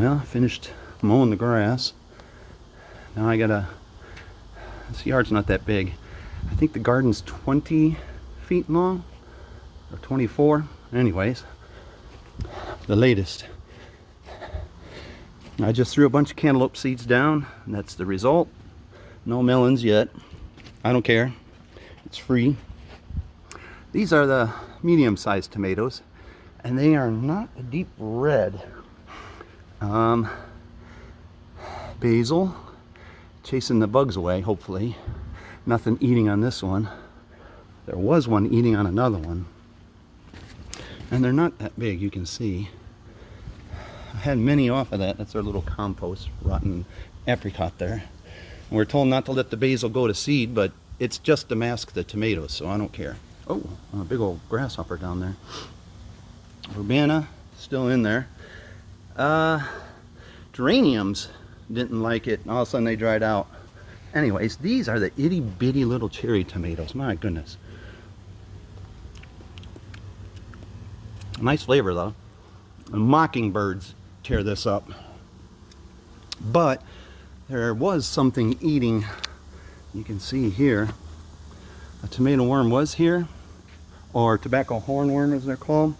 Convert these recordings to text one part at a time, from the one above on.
Well, I finished mowing the grass. Now I gotta, this yard's not that big. I think the garden's 20 feet long, or 24. Anyways, the latest. I just threw a bunch of cantaloupe seeds down, and that's the result. No melons yet. I don't care. It's free. These are the medium-sized tomatoes, and they are not a deep red. Basil, chasing the bugs away, hopefully. Nothing eating on this one. There was one eating on another one. And they're not that big, you can see. I had many off of that. That's our little compost, rotten apricot there. And we're told not to let the basil go to seed, but it's just to mask the tomatoes, so I don't care. Oh, a big old grasshopper down there. Urbana, still in there. Geraniums didn't like it, and all of a sudden they dried out. Anyways, these are the itty bitty little cherry tomatoes. My goodness. Nice flavor though. The mockingbirds tear this up. But there was something eating. You can see here. A tomato worm was here, or tobacco hornworm as they're called.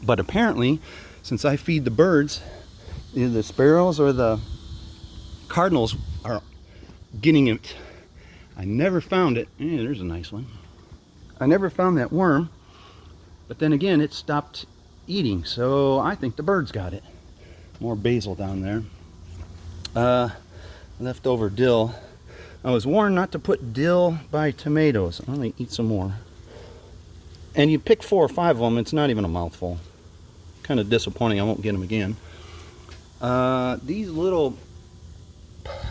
But apparently, since I feed the birds, either the sparrows or the cardinals are getting it. I never found it. Yeah, there's a nice one. I never found that worm, but then again it stopped eating, so I think the birds got it. More basil down there. Leftover dill. I was warned not to put dill by tomatoes. I'm gonna eat some more. And you pick 4 or 5 of them, it's not even a mouthful. Kind of disappointing, I won't get them again. These little,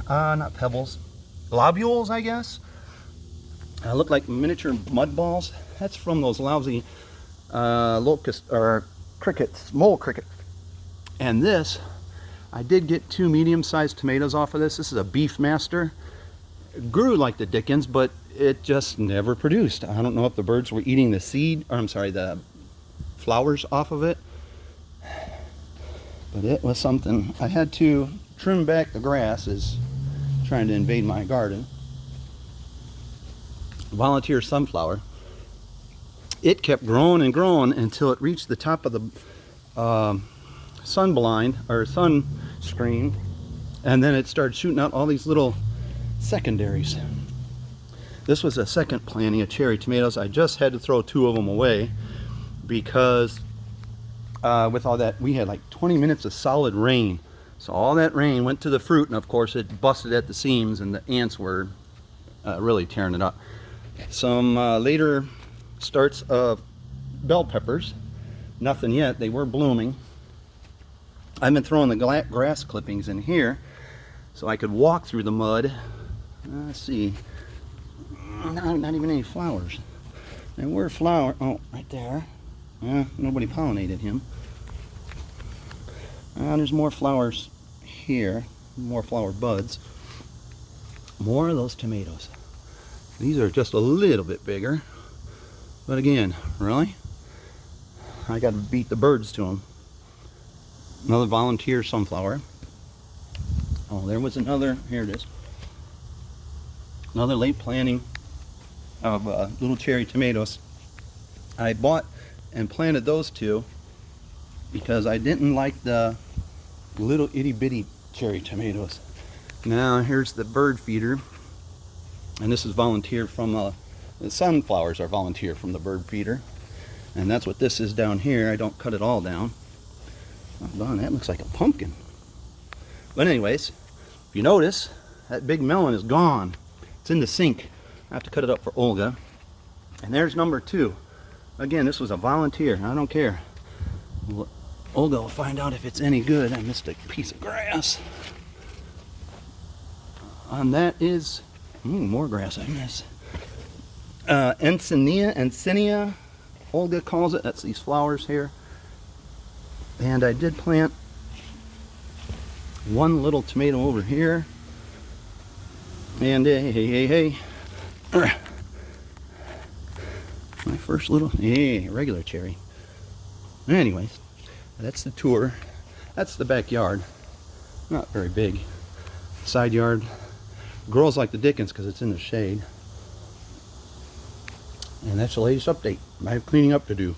not pebbles, globules, I guess. Look like miniature mud balls. That's from those lousy locust or crickets, mole cricket. And this, I did get 2 medium-sized tomatoes off of this. This is a Beef Master. It grew like the dickens, but it just never produced. I don't know if the birds were eating the seed, or I'm sorry, the flowers off of it. But it was something. I had to trim back the grass, is trying to invade my garden. Volunteer sunflower. It kept growing and growing until it reached the top of the sun blind, or sun screen, and then it started shooting out all these little secondaries. This was a second planting of cherry tomatoes. I just had to throw 2 of them away because with all that, we had like 20 minutes of solid rain. So all that rain went to the fruit, and of course it busted at the seams, and the ants were really tearing it up. Some later starts of bell peppers. Nothing yet. They were blooming. I've been throwing the grass clippings in here so I could walk through the mud. Let's see. Not even any flowers. There were flowers. Oh, right there. Nobody pollinated him. There's more flowers here. More flower buds. More of those tomatoes. These are just a little bit bigger. But again, really? I got to beat the birds to them. Another volunteer sunflower. Oh, there was another. Here it is. Another late planting of little cherry tomatoes. I bought and planted those 2 because I didn't like the little itty bitty cherry tomatoes. Now here's the bird feeder, and this is volunteer from the sunflowers are volunteer from the bird feeder, and that's what this is down here. I don't cut it all down. Oh, darn, that looks like a pumpkin. But anyways, if you notice, that big melon is gone. It's in the sink. I have to cut it up for Olga. And there's number 2. Again, this was a volunteer. I don't care. Olga will find out if it's any good. I missed a piece of grass. And that is more grass I miss. Encinia, Olga calls it. That's these flowers here. And I did plant 1 little tomato over here. And hey. My first little, regular cherry. Anyways, that's the tour. That's the backyard. Not very big. Side yard grows like the dickens because it's in the shade. And that's the latest update. I have cleaning up to do.